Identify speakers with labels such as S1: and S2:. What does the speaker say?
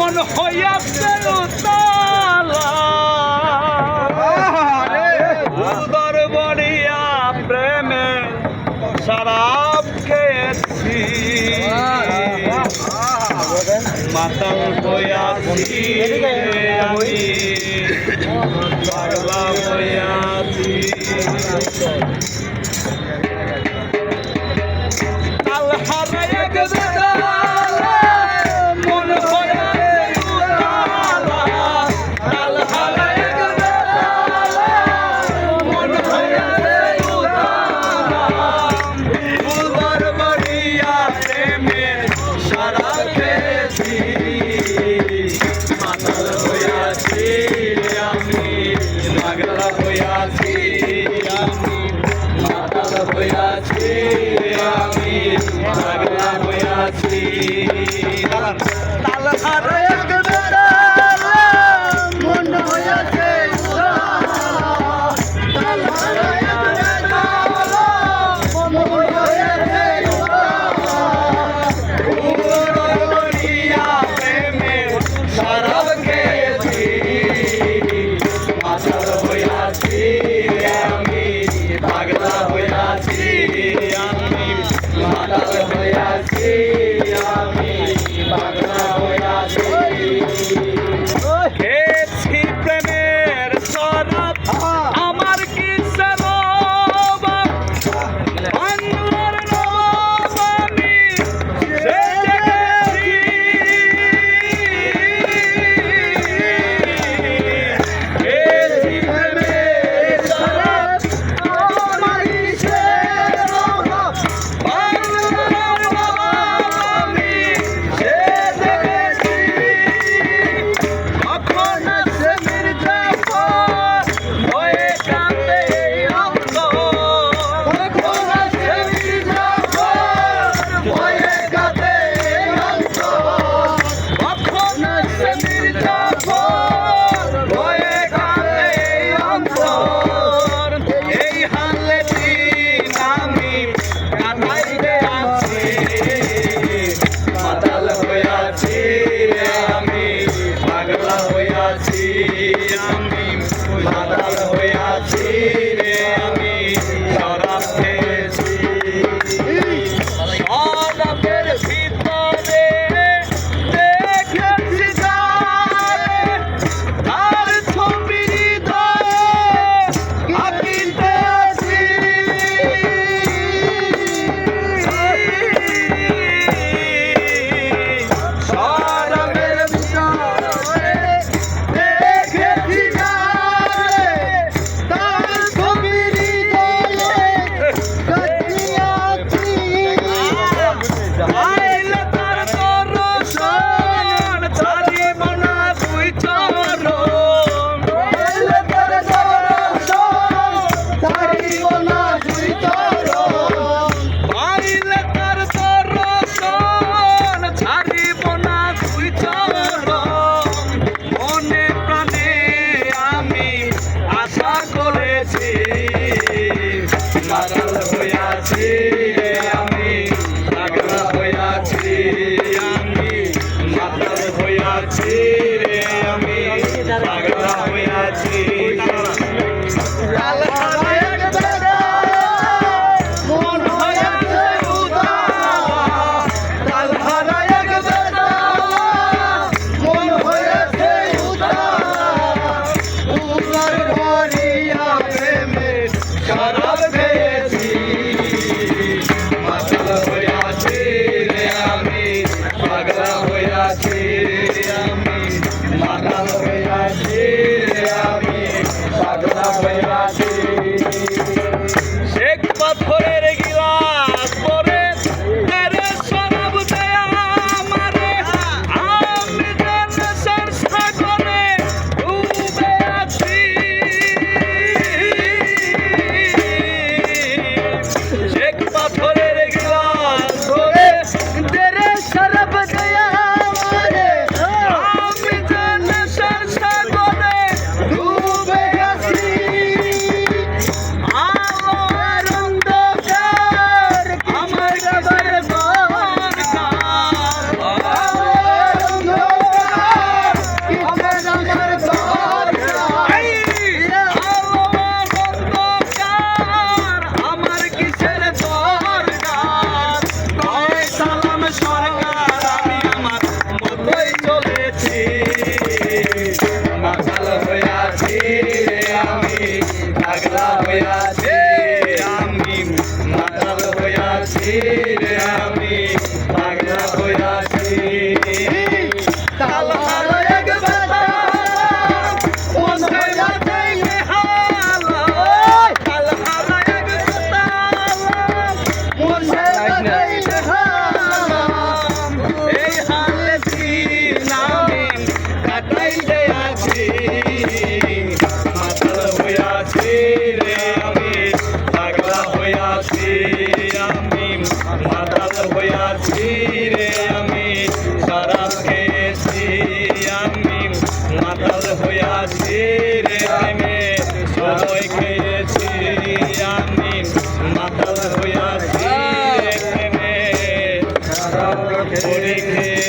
S1: মন হইয়াছে উতালা উদর বড়িয়া প্রেমে শরাব খেয়েছি মাতাল হইয়াছি আমি পাগলা হইয়াছি কাল হারায় গেছে মন হইয়াছে উতালা কাল হারায় গেছে মন হইয়াছে উতালা উদর বড়িয়া প্রেমে শরাব খেয়েছি মাতাল হইয়াছি আমি পাগলা হইয়াছি আমি মাতাল হইয়াছি আমি পাগলা হইয়াছি তাল হারায় গেছে মন হইয়াছে তাল হারায় গেছে মন হইয়াছে উদর বড়িয়া প্রেমে শরাব খেয়েছি মাতাল হইয়াছি আমি পাগলা হইয়াছি আমি মাতাল হইয়াছি আমি পাগলা হইয়াছি খেয়েছি প্রেমের শরাব আমার কি সরব বাংলার নবাব আমি সেজে গেছি খেয়েছি প্রেমের শরাব আমার কি সরব বাংলার নবাব আমি সেজে গেছি কখন আসে মির্জাফর হয়ে কাঁদে অন্তর কখন আসে মির্জাফর হয়ে কাঁদে অন্তর কখন আসে মির্জাফর হয়ে কাঁদে অন্তর এই হালে দিন আমি কাটাইতে আছি মাতাল হইয়াছি আমি পাগলা হইয়াছি আমি মাতাল হইয়াছি আমি শরাব খেয়েছি শরাবের ভিতরে দেখেছি যারে তার ছবি হৃদয়ে আঁকিতেছি শরাবের ভিতরে দেখেছি যারে তার ছবি হৃদয়ে আঁকিয়াছি আইলে তার দর্শন ছাড়িব না দুই চরণ আইলে তার দর্শন ছাড়িব না দুই চরণ আইলে তার দর্শন ছাড়িব না দুই চরণ মনে প্রাণে আমি আশা করেছি মাতাল হইয়াছি আমি পাগলা হইয়াছি আমি পাগলা হইয়াছি তাল হারা এক বেলা মন হইয়াছে বেহালা তাল হারা এক বেলা মন হইয়াছে বেহালা এই হালে দিন আমি কাটাইতে আছি মাতাল হইয়াছি রে আমি পাগলা হইয়াছি আমি মাতাল হইয়াছি রে আমি শরাব খেয়েছি আমি মাতাল হইয়াছি রে প্রেমে সদয় খেয়েছি আমি মাতাল হইয়াছি রে প্রেমে সদয় খেয়েছি